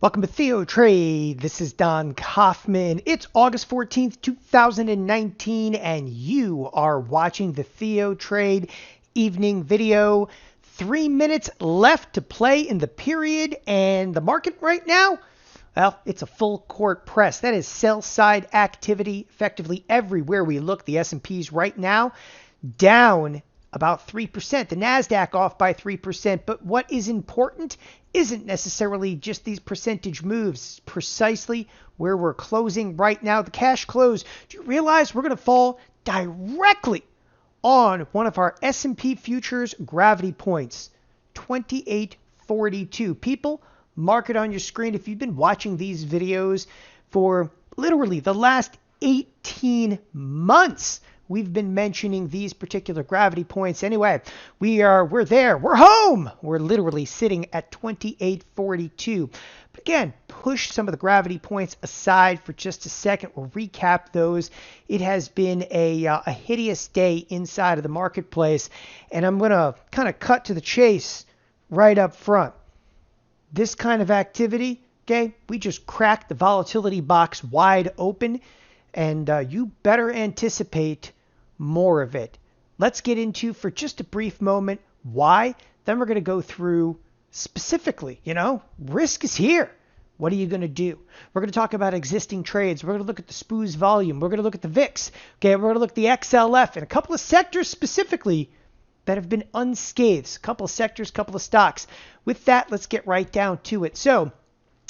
Welcome to TheoTrade. This is Don Kaufman. It's August 14th, 2019, and you are watching the TheoTrade evening video. 3 minutes left to play in the period, and the market right now, well, it's a full court press. That is sell side activity effectively everywhere we look. The S&P's right now down about 3%. The Nasdaq off by 3%. But what is important isn't necessarily just these percentage moves, precisely where we're closing right now. The cash close. Do you realize we're going to fall directly on one of our S&P futures gravity points? 2842. People, mark it on your screen. If you've been watching these videos for literally the last 18 months, we've been mentioning these particular gravity points. Anyway, we're there. We're home. We're literally sitting at 2842. But again, push some of the gravity points aside for just a second. We'll recap those. It has been a hideous day inside of the marketplace, and I'm going to kind of cut to the chase right up front. This kind of activity, okay, we just cracked the volatility box wide open, and you better anticipate more of it. Let's get into, for just a brief moment, why. Then we're going to go through specifically, risk is here. What are you going to do? We're going to talk about existing trades. We're going to look at the SPOO's volume. We're going to look at the VIX. Okay, we're going to look at the XLF and a couple of sectors specifically that have been unscathed. A couple of sectors, a couple of stocks. With that, let's get right down to it. So,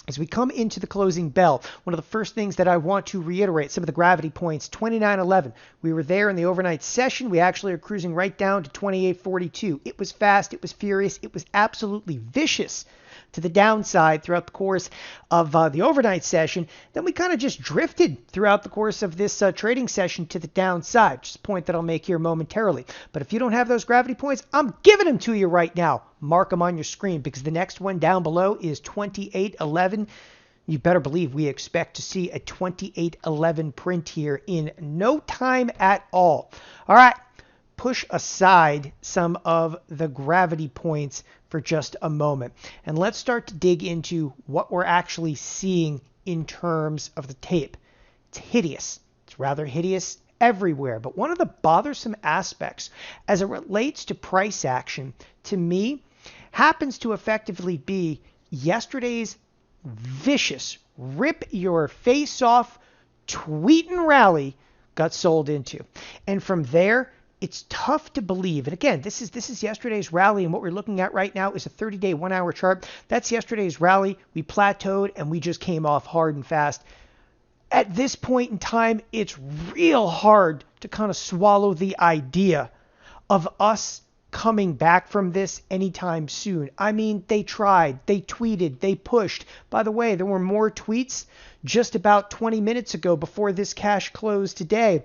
as we come into the closing bell, one of the first things that I want to reiterate, some of the gravity points, 2911. We were there in the overnight session. We actually are cruising right down to 2842. It was fast. It was furious. It was absolutely vicious to the downside throughout the course of the overnight session. Then we kind of just drifted throughout the course of this trading session to the downside. Just a point that I'll make here momentarily. But if you don't have those gravity points, I'm giving them to you right now. Mark them on your screen, because the next one down below is 2811. You better believe we expect to see a 2811 print here in no time at all. All right. Push aside some of the gravity points for just a moment, and let's start to dig into what we're actually seeing in terms of the tape. It's hideous. It's rather hideous everywhere. But one of the bothersome aspects as it relates to price action, to me, happens to effectively be yesterday's vicious rip your face off tweet and rally got sold into. And from there, it's tough to believe. And again, this is yesterday's rally, and what we're looking at right now is a 30-day 1-hour chart. That's yesterday's rally. We plateaued, and we just came off hard and fast. At this point in time, it's real hard to kind of swallow the idea of us coming back from this anytime soon. I mean, they tried, they tweeted, they pushed. By the way, there were more tweets just about 20 minutes ago before this cash closed today.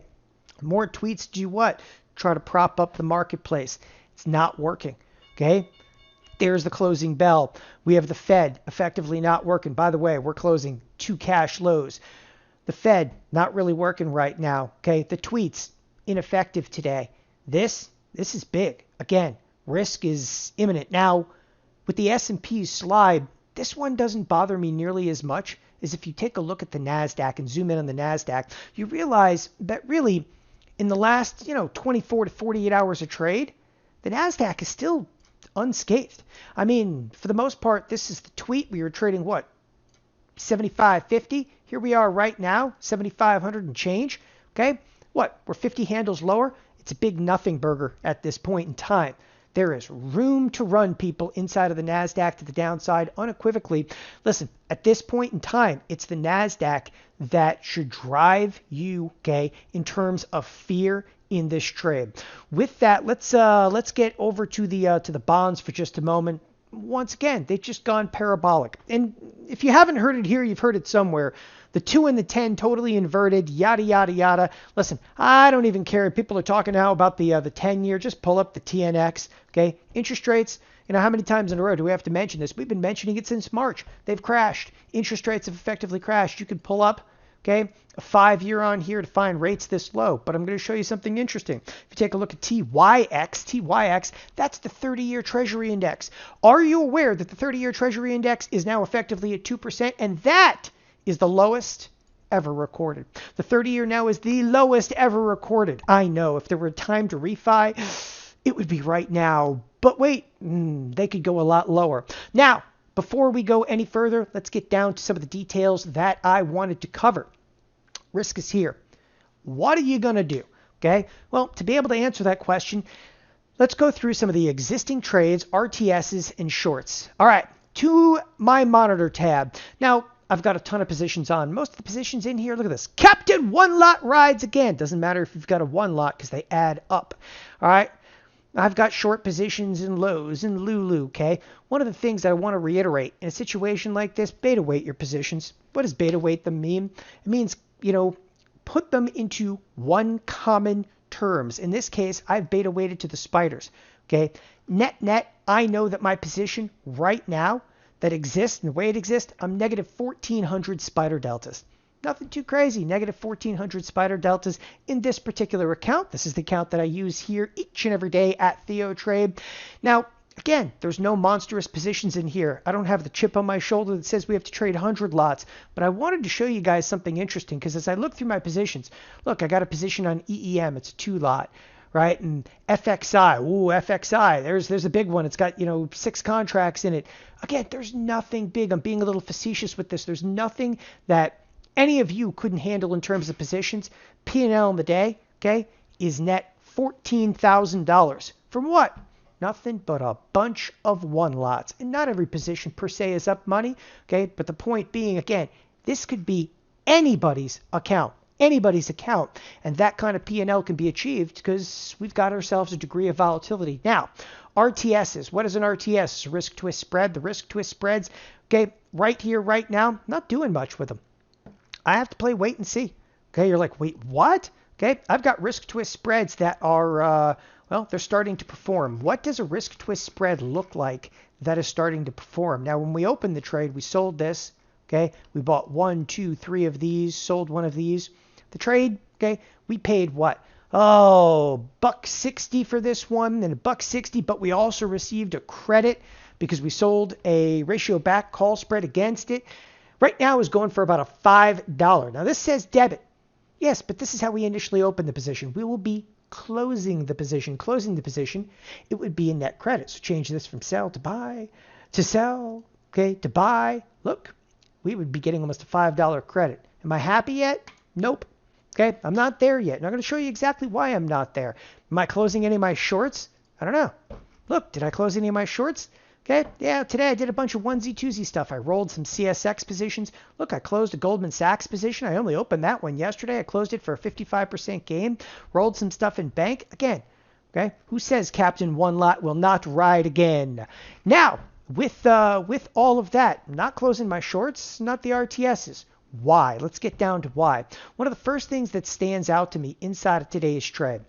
More tweets do what? Try to prop up the marketplace. It's not working. Okay? There's the closing bell. We have the Fed effectively not working. By the way, we're closing 2 cash lows. The Fed not really working right now. Okay? The tweets ineffective today. This is big. Again, risk is imminent. Now, with the S&P's slide, this one doesn't bother me nearly as much as if you take a look at the Nasdaq and zoom in on the Nasdaq, you realize that really in the last, 24 to 48 hours of trade, the Nasdaq is still unscathed. I mean, for the most part, this is the tweet. We were trading what? 75.50. Here we are right now, 7,500 and change. Okay? What? We're 50 handles lower. It's a big nothing burger at this point in time. There is room to run, people, inside of the Nasdaq to the downside unequivocally. Listen, at this point in time, it's the Nasdaq that should drive you, okay, in terms of fear in this trade. With that, let's get over to the bonds for just a moment. Once again, they've just gone parabolic. And if you haven't heard it here, you've heard it somewhere. The 2 and the 10 totally inverted, yada, yada, yada. Listen, I don't even care. People are talking now about the 10-year. Just pull up the TNX, okay? Interest rates, how many times in a row do we have to mention this? We've been mentioning it since March. They've crashed. Interest rates have effectively crashed. You can pull up okay, a 5-year on here to find rates this low. But I'm going to show you something interesting. If you take a look at TYX, that's the 30-year Treasury Index. Are you aware that the 30-year Treasury Index is now effectively at 2%? And that is the lowest ever recorded. The 30-year now is the lowest ever recorded. I know, if there were time to refi, it would be right now. But wait, they could go a lot lower. Now, before we go any further, let's get down to some of the details that I wanted to cover. Risk is here. What are you going to do? Okay, well, to be able to answer that question, let's go through some of the existing trades, RTSs, and shorts. All right, to my monitor tab. Now, I've got a ton of positions on. Most of the positions in here, look at this. Captain One Lot rides again. Doesn't matter if you've got a one lot because they add up. All right. I've got short positions in Lowe's and Lulu, okay? One of the things that I want to reiterate, in a situation like this, beta weight your positions. What does beta weight them mean? It means, put them into one common terms. In this case, I've beta weighted to the spiders, okay? Net, I know that my position right now that exists, and the way it exists, I'm negative 1,400 spider deltas. Nothing too crazy, negative 1,400 spider deltas in this particular account. This is the account that I use here each and every day at TheoTrade. Now, again, there's no monstrous positions in here. I don't have the chip on my shoulder that says we have to trade 100 lots, but I wanted to show you guys something interesting because as I look through my positions, look, I got a position on EEM. It's a 2-lot. Right? And FXI, there's a big one. It's got, 6 contracts in it. Again, there's nothing big. I'm being a little facetious with this. There's nothing that any of you couldn't handle in terms of positions. P&L in the day, okay, is net $14,000. From what? Nothing but a bunch of one lots. And not every position per se is up money, okay? But the point being, again, this could be anybody's account. And that kind of P&L can be achieved because we've got ourselves a degree of volatility. Now, RTSs. What is an RTS? It's a risk twist spread. The risk twist spreads, okay, right here, right now, not doing much with them. I have to play wait and see. Okay, you're like, wait, what? Okay, I've got risk twist spreads that are, they're starting to perform. What does a risk twist spread look like that is starting to perform? Now, when we opened the trade, we sold this. Okay, we bought 1, 2, 3 of these, sold one of these. The trade, okay, we paid what? Oh, $1.60 for this one and $1.60, but we also received a credit because we sold a ratio back call spread against it. Right now is going for about a $5. Now this says debit. Yes, but this is how we initially opened the position. We will be closing the position. It would be a net credit. So change this from sell to buy, to sell, okay, to buy. Look, we would be getting almost a $5 credit. Am I happy yet? Nope. Okay, I'm not there yet. And I'm going to show you exactly why I'm not there. Am I closing any of my shorts? I don't know. Look, did I close any of my shorts? Okay, yeah, today I did a bunch of onesie-twosie stuff. I rolled some CSX positions. Look, I closed a Goldman Sachs position. I only opened that one yesterday. I closed it for a 55% gain. Rolled some stuff in bank. Again, okay, who says Captain One Lot will not ride again? Now, with all of that, I'm not closing my shorts, not the RTSs. Why? Let's get down to why. One of the first things that stands out to me inside of today's trade,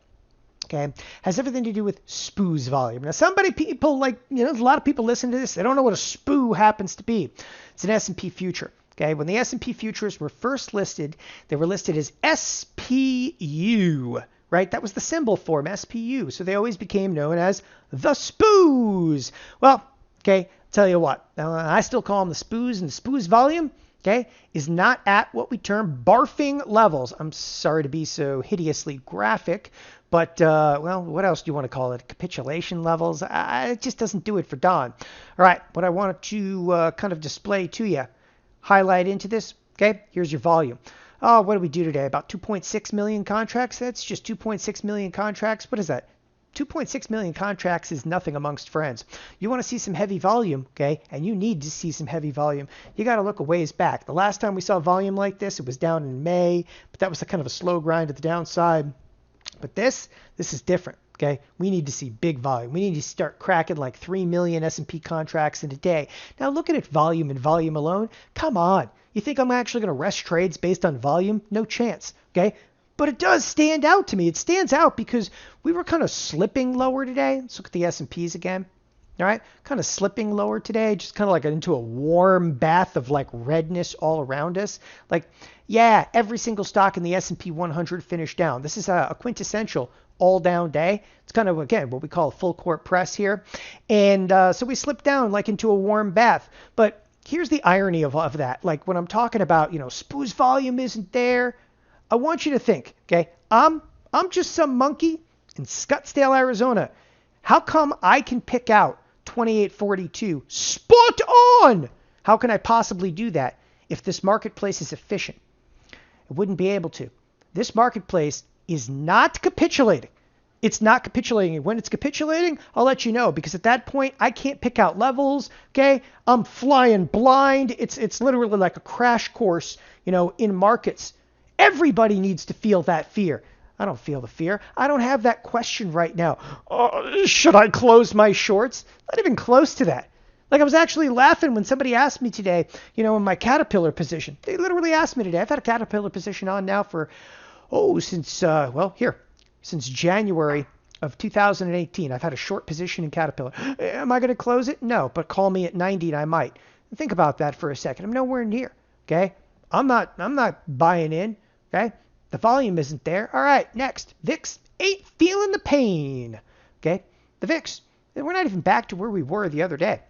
okay, has everything to do with SPOO's volume. Now, people there's a lot of people listen to this. They don't know what a SPOO happens to be. It's an S&P future. Okay, when the S&P futures were first listed, they were listed as SPU, right? That was the symbol for them, SPU. So they always became known as the SPOOs. Well, okay, tell you what. Now, I still call them the SPOOs, and the SPOO's volume, okay, is not at what we term barfing levels. I'm sorry to be so hideously graphic, but, what else do you want to call it? Capitulation levels? It just doesn't do it for Don. All right, what I wanted to kind of display to you, highlight into this, okay, here's your volume. Oh, what do we do today? About 2.6 million contracts? That's just 2.6 million contracts. What is that? 2.6 million contracts is nothing amongst friends. You want to see some heavy volume, okay, and you need to see some heavy volume. You got to look a ways back. The last time we saw volume like this, it was down in May, but that was a kind of a slow grind at the downside. But this is different, okay? We need to see big volume. We need to start cracking like 3 million S&P contracts in a day. Now, looking at volume and volume alone, come on. You think I'm actually going to rest trades based on volume? No chance, okay? But it does stand out to me. It stands out because we were kind of slipping lower today. Let's look at the S&Ps again. All right, kind of slipping lower today, just kind of like into a warm bath of like redness all around us. Like, yeah, every single stock in the S&P 100 finished down. This is a quintessential all down day. It's kind of, again, what we call a full court press here. And so we slipped down like into a warm bath. But here's the irony of that. Like when I'm talking about, Spook's volume isn't there, I want you to think, okay, I'm just some monkey in Scottsdale, Arizona. How come I can pick out 2842 spot on? How can I possibly do that if this marketplace is efficient? I wouldn't be able to. This marketplace is not capitulating. It's not capitulating. When it's capitulating, I'll let you know, because at that point I can't pick out levels. Okay, I'm flying blind. It's literally like a crash course, in markets. Everybody needs to feel that fear. I don't feel the fear. I don't have that question right now. Should I close my shorts? Not even close to that. Like I was actually laughing when somebody asked me today, in my Caterpillar position. They literally asked me today. I've had a Caterpillar position on now for, since January of 2018. I've had a short position in Caterpillar. Am I going to close it? No, but call me at 90 and I might. Think about that for a second. I'm nowhere near. Okay? I'm not buying in. Okay? The volume isn't there. All right, next. VIX ain't feeling the pain. Okay? The VIX, we're not even back to where we were the other day.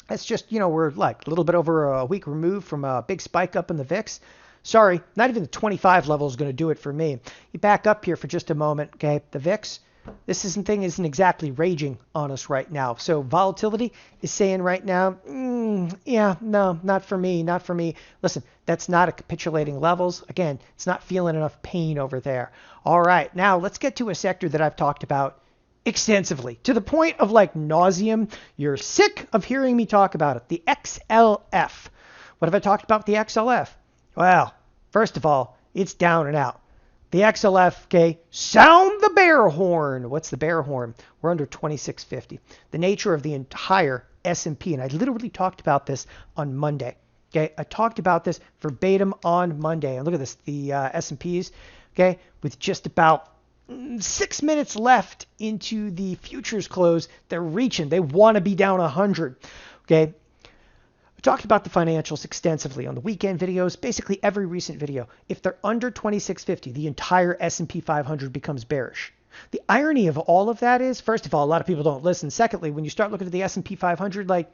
That's just, we're like a little bit over a week removed from a big spike up in the VIX. Sorry, not even the 25 level is going to do it for me. You back up here for just a moment, okay? The VIX, this isn't exactly raging on us right now. So volatility is saying right now, no, not for me, not for me. Listen, that's not a capitulating levels. Again, it's not feeling enough pain over there. All right, now let's get to a sector that I've talked about extensively, to the point of like nauseum. You're sick of hearing me talk about it. The XLF. What have I talked about the XLF? Well, first of all, it's down and out. The XLF, okay, sound the bear horn. What's the bear horn? We're under 2650. The nature of the entire S&P, and I literally talked about this on Monday. Okay, I talked about this verbatim on Monday. And look at this, the S&Ps, okay, with just about 6 minutes left into the futures close, they're reaching. They want to be down 100. Okay. I talked about the financials extensively on the weekend videos, basically every recent video. If they're under 2650, the entire S&P 500 becomes bearish. The irony of all of that is, first of all, a lot of people don't listen. Secondly, when you start looking at the S&P 500, like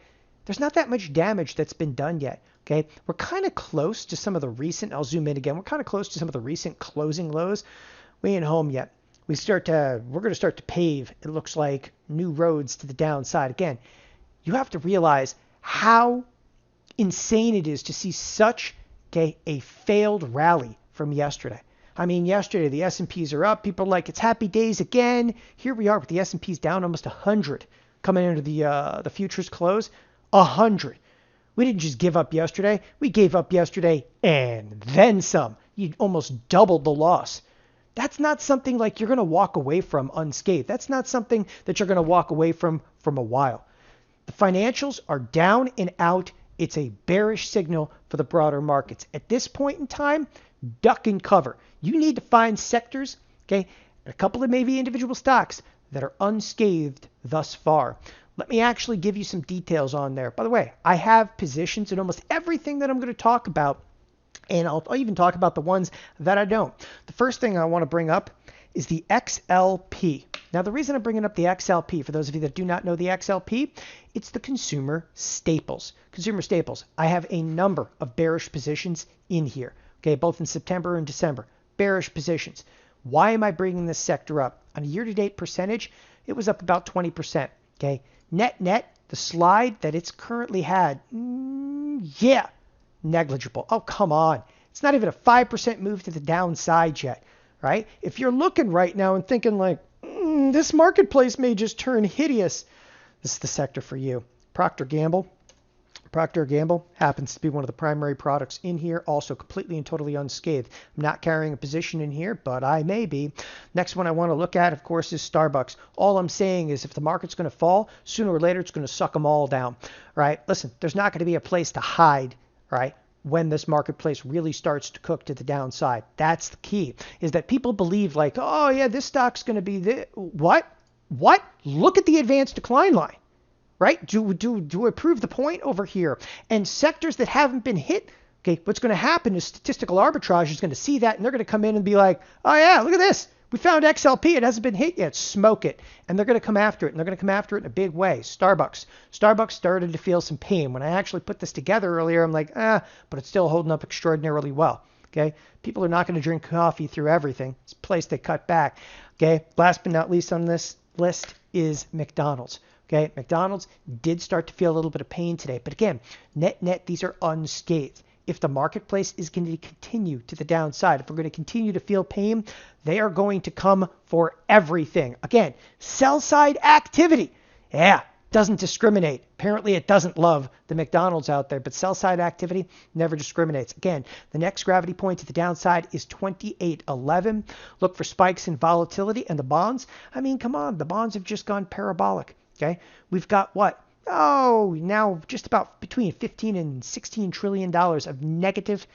there's not that much damage that's been done yet. Okay. We're kind of close to some of the recent, I'll zoom in again. We're kind of close to some of the recent closing lows. We ain't home yet. We're going to start to pave, it looks like, new roads to the downside. Again, you have to realize how insane it is to see such a failed rally from yesterday. I mean, yesterday the S&Ps are up. People are like, it's happy days again. Here we are with the S&Ps down almost 100 coming into the futures close. 100. We didn't just give up yesterday. We gave up yesterday and then some. You almost doubled the loss. That's not something like you're going to walk away from unscathed. That's not something that you're going to walk away from a while. The financials are down and out. It's a bearish signal for the broader markets. At this point in time, duck and cover. You need to find sectors, okay, a couple of maybe individual stocks that are unscathed thus far. Let me actually give you some details on there. By the way, I have positions in almost everything that I'm going to talk about, and I'll even talk about the ones that I don't. The first thing I want to bring up is the XLP. Now, the reason I'm bringing up the XLP, for those of you that do not know the XLP, it's the consumer staples. Consumer staples. I have a number of bearish positions in here, okay, both in September and December. Bearish positions. Why am I bringing this sector up? On a year-to-date percentage, it was up about 20%, okay? Net, the slide that it's currently had, negligible. Oh, come on. It's not even a 5% move to the downside yet, right? If you're looking right now and thinking like, this marketplace may just turn hideous, this is the sector for you. Procter & Gamble happens to be one of the primary products in here, also completely and totally unscathed. I'm not carrying a position in here, but I may be. Next one I want to look at, of course, is Starbucks. All I'm saying is if the market's going to fall, sooner or later it's going to suck them all down, right? Listen, there's not going to be a place to hide, right, when this marketplace really starts to cook to the downside. That's the key, is that people believe like, oh yeah, this stock's going to be this. What? Look at the advanced decline line. right? Do I prove the point over here? And sectors that haven't been hit, okay, what's going to happen is statistical arbitrage is going to see that, and they're going to come in and be like, oh yeah, look at this. We found XLP. It hasn't been hit yet. Smoke it. And they're going to come after it. And they're going to come after it in a big way. Starbucks started to feel some pain. When I actually put this together earlier, I'm like, but it's still holding up extraordinarily well. Okay. People are not going to drink coffee through everything. It's a place they cut back. Okay. Last but not least on this list is McDonald's. Okay. McDonald's did start to feel a little bit of pain today. But again, net, these are unscathed. If the marketplace is going to continue to the downside, if we're going to continue to feel pain, they are going to come for everything. Again, sell side activity. Yeah, doesn't discriminate. Apparently it doesn't love the McDonald's out there, but sell side activity never discriminates. Again, the next gravity point to the downside is 28.11. Look for spikes in volatility and the bonds. I mean, come on, the bonds have just gone parabolic. Okay, we've got what? Oh, now just about between 15 and 16 trillion dollars of negative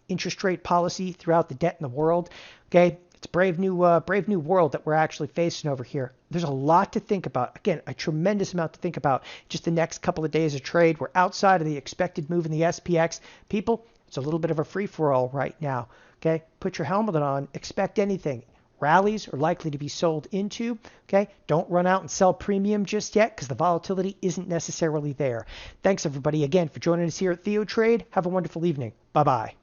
interest rate policy throughout the debt in the world. Okay, it's a brave new world that we're actually facing over here. There's a lot to think about. Again, a tremendous amount to think about. Just the next couple of days of trade. We're outside of the expected move in the SPX. People, it's a little bit of a free-for-all right now. Okay, put your helmet on. Expect anything. Rallies are likely to be sold into. Okay, don't run out and sell premium just yet because the volatility isn't necessarily there. Thanks everybody again for joining us here at TheoTrade. Have a wonderful evening. Bye-bye.